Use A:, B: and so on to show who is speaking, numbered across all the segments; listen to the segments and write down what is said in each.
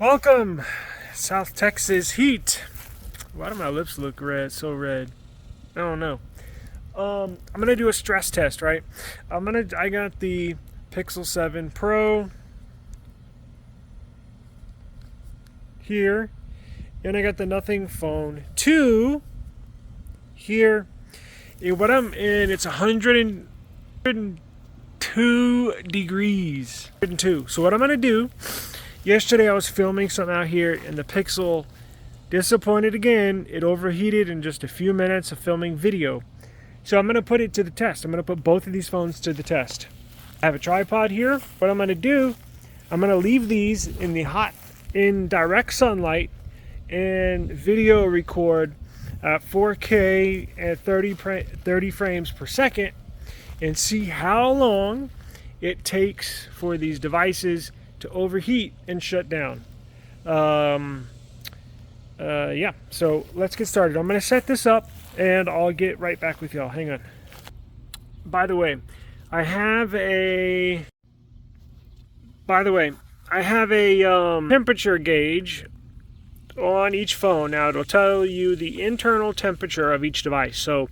A: Welcome, South Texas heat. Why do my lips look red? So red. I don't know. I'm gonna do a stress test, right? I got the Pixel 7 Pro here, and I got the Nothing Phone 2 here. And it's 102 degrees. 102. So what I'm gonna do? Yesterday I was filming something out here, and the Pixel disappointed again. It overheated in just a few minutes of filming video. So I'm going to put it to the test. I'm going to put both of these phones to the test. I have a tripod here. What I'm going to do, I'm going to leave these in direct sunlight and video record at 4K at 30 frames per second and see how long it takes for these devices to overheat and shut down. Yeah, so let's get started. I'm going to set this up and I'll get right back with y'all. Hang on. By the way, I have a temperature gauge on each phone. Now it'll tell you the internal temperature of each device. So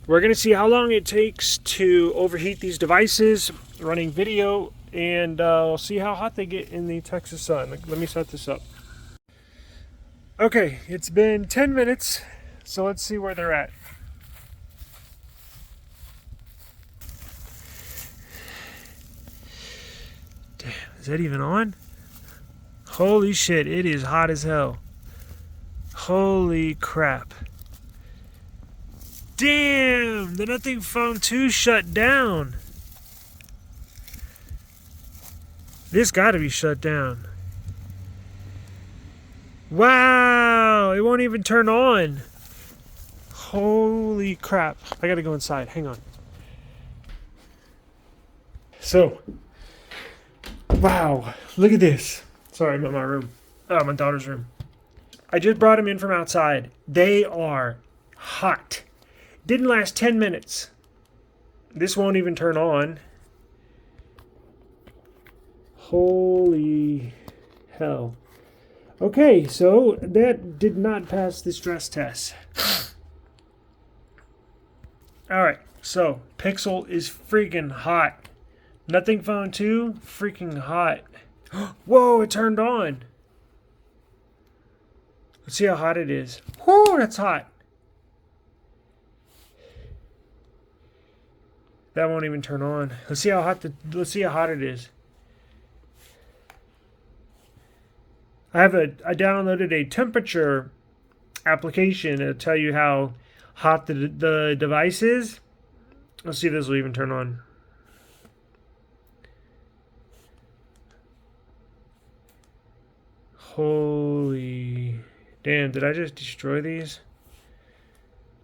A: we're going to see how long it takes to overheat these devices running video, and we'll see how hot they get in the Texas sun. Let me set this up. Okay, it's been 10 minutes, so let's see where they're at. Damn, is that even on? Holy shit, it is hot as hell. Holy crap. Damn, the Nothing Phone 2 shut down. This gotta be shut down. Wow, it won't even turn on. Holy crap. I gotta go inside. Hang on. So, wow, look at this. Sorry, I'm in my room. Oh, my daughter's room. I just brought them in from outside. They are hot. Didn't last 10 minutes. This won't even turn on. Holy hell. Okay, so that did not pass the stress test. Alright, so Pixel is freaking hot. Nothing Phone 2, freaking hot. Whoa, it turned on. Let's see how hot it is. Whoo, that's hot. That won't even turn on. Let's see how hot it is. I downloaded a temperature application to tell you how hot the device is. Let's see if this will even turn on. Holy damn, did I just destroy these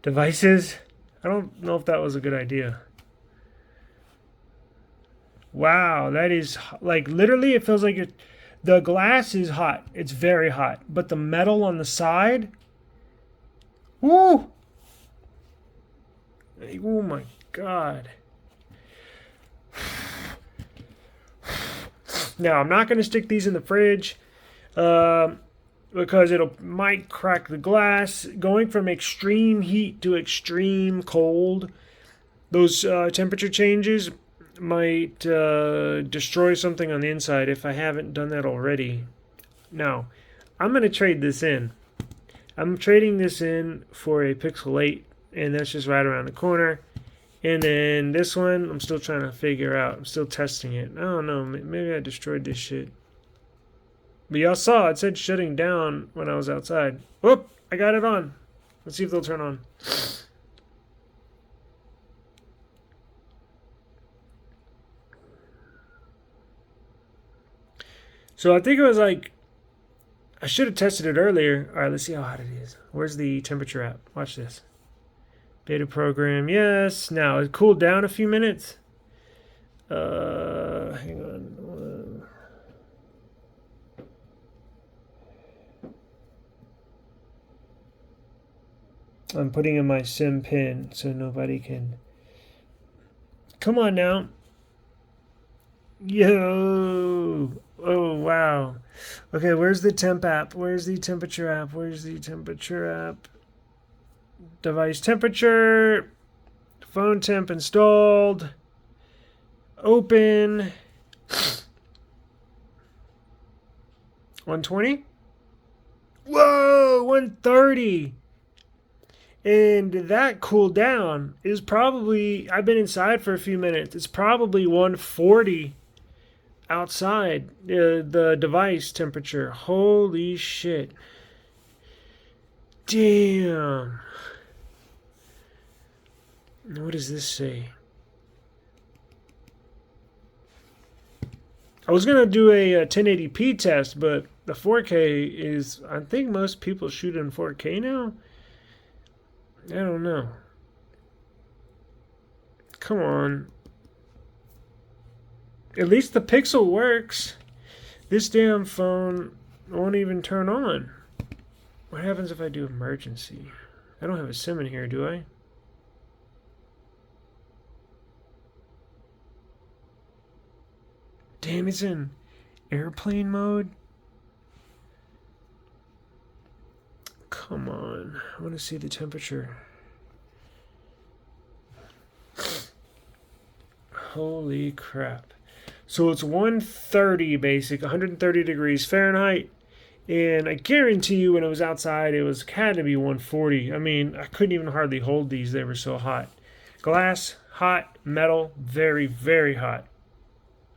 A: devices? I don't know if that was a good idea. Wow, that is like literally, it feels like the glass is hot. It's very hot. But the metal on the side, woo! Oh my God. Now, I'm not going to stick these in the fridge because might crack the glass. Going from extreme heat to extreme cold, those temperature changes might destroy something on the inside if I haven't done that already. Now, I'm going to trade this in. I'm trading this in for a Pixel 8, and that's just right around the corner. And then this one, I'm still trying to figure out. I'm still testing it. I don't know. Maybe I destroyed this shit. But y'all saw, it said shutting down when I was outside. Whoop! I got it on. Let's see if they'll turn on. So I think it was like, I should have tested it earlier. All right, let's see how hot it is. Where's the temperature app? Watch this. Beta program, yes. Now, it cooled down a few minutes. Hang on. I'm putting in my SIM pin so nobody can. Come on now. Yo. Oh, wow. Okay, where's the temp app? Where's the temperature app? Where's the temperature app? Device temperature. Phone temp installed. Open. 120? Whoa, 130. And that cool down is probably, I've been inside for a few minutes. It's probably 140 outside the device temperature. Holy shit. Damn. What does this say? I was going to do a 1080p test, but the 4K is, I think most people shoot in 4K now. I don't know. Come on. At least the Pixel works. This damn phone won't even turn on. What happens if I do emergency? I don't have a SIM in here, do I? Damn, it's in airplane mode? Come on. I want to see the temperature. Holy crap. So it's 130 basic, 130 degrees Fahrenheit. And I guarantee you when it was outside, it had to be 140. I mean, I couldn't even hardly hold these. They were so hot. Glass, hot. Metal, very, very hot.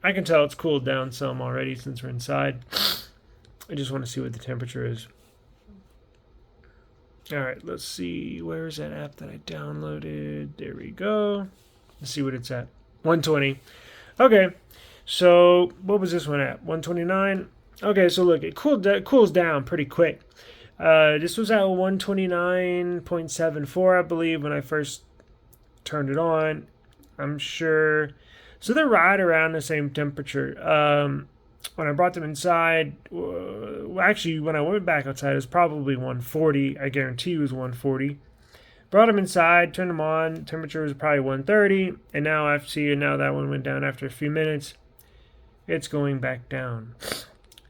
A: I can tell it's cooled down some already since we're inside. I just want to see what the temperature is. All right, let's see. Where is that app that I downloaded? There we go. Let's see what it's at. 120. Okay, so what was this one at? 129. Okay, so look, it cools down pretty quick. This was at 129.74, I believe, when I first turned it on. I'm sure. So they're right around the same temperature. When I brought them inside, actually, when I went back outside, it was probably 140. I guarantee it was 140. Brought them inside, turned them on. Temperature was probably 130. And now I see now that one went down after a few minutes. It's going back down.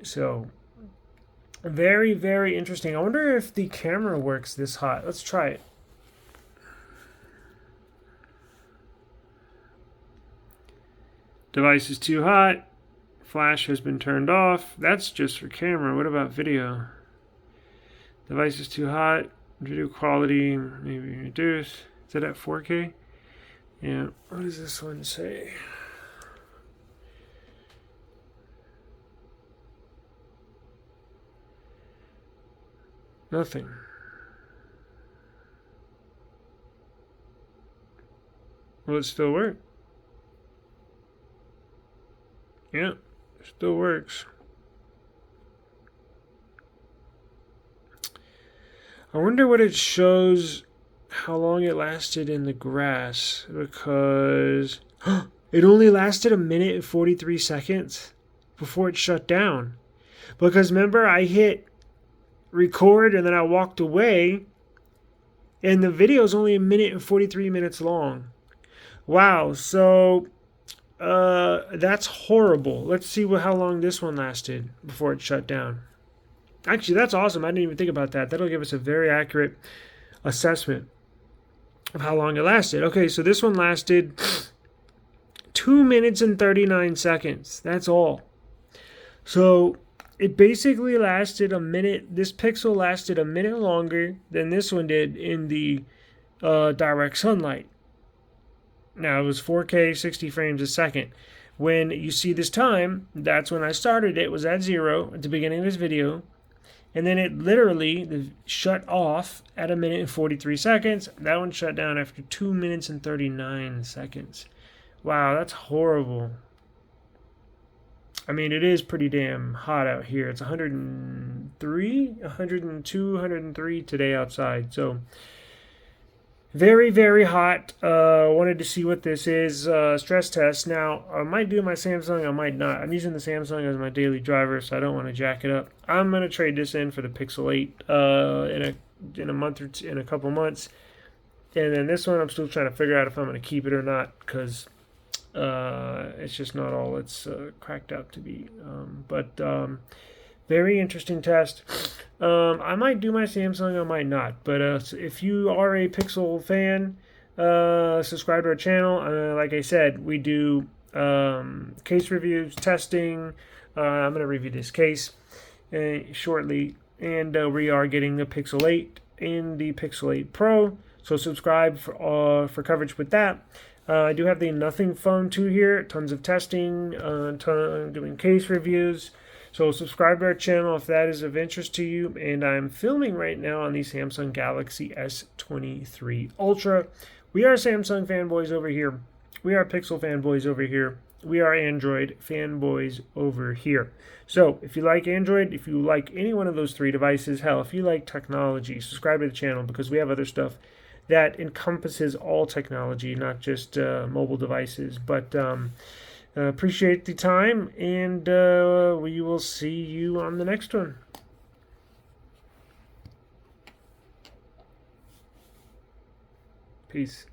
A: So, very, very interesting. I wonder if the camera works this hot. Let's try it. Device is too hot. Flash has been turned off. That's just for camera. What about video? Device is too hot. Video quality maybe reduce. Is it at 4K? Yeah. What does this one say? Nothing. Will it still work? Yeah, still works. I wonder what it shows, how long it lasted in the grass, because it only lasted 1 minute and 43 seconds before it shut down. Because remember, I hit record and then I walked away, and the video is only 1 minute and 43 minutes long. Wow, so that's horrible. Let's see how long this one lasted before it shut down. Actually, that's awesome. I didn't even think about that. That'll give us a very accurate assessment of how long it lasted. Okay, so this one lasted 2 minutes and 39 seconds. That's all. So it basically lasted 1 minute. This Pixel lasted 1 minute longer than this one did in the direct sunlight. Now, it was 4K, 60 frames a second. When you see this time, that's when I started. It was at 0 at the beginning of this video. And then it literally shut off at 1 minute and 43 seconds. That one shut down after 2 minutes and 39 seconds. Wow, that's horrible. I mean, it is pretty damn hot out here. It's 103, 102, 103 today outside. So, very, very hot. Wanted to see what this is. Stress test. Now, I might do my Samsung. I might not. I'm using the Samsung as my daily driver, so I don't want to jack it up. I'm going to trade this in for the Pixel 8 in a month or two, in a couple months. And then this one, I'm still trying to figure out if I'm going to keep it or not, because It's just not all it's cracked up to be. Very interesting test. I might do my Samsung, I might not. But if you are a Pixel fan, subscribe to our channel. Like I said, we do case reviews, testing. I'm going to review this case shortly. And we are getting the Pixel 8 and the Pixel 8 Pro. So subscribe for coverage with that. I do have the Nothing Phone 2 here. Tons of testing, doing case reviews. So subscribe to our channel if that is of interest to you. And I'm filming right now on the Samsung Galaxy S23 Ultra. We are Samsung fanboys over here. We are Pixel fanboys over here. We are Android fanboys over here. So if you like Android, if you like any one of those three devices, hell, if you like technology, subscribe to the channel because we have other stuff that encompasses all technology, not just mobile devices. But appreciate the time, and we will see you on the next one. Peace.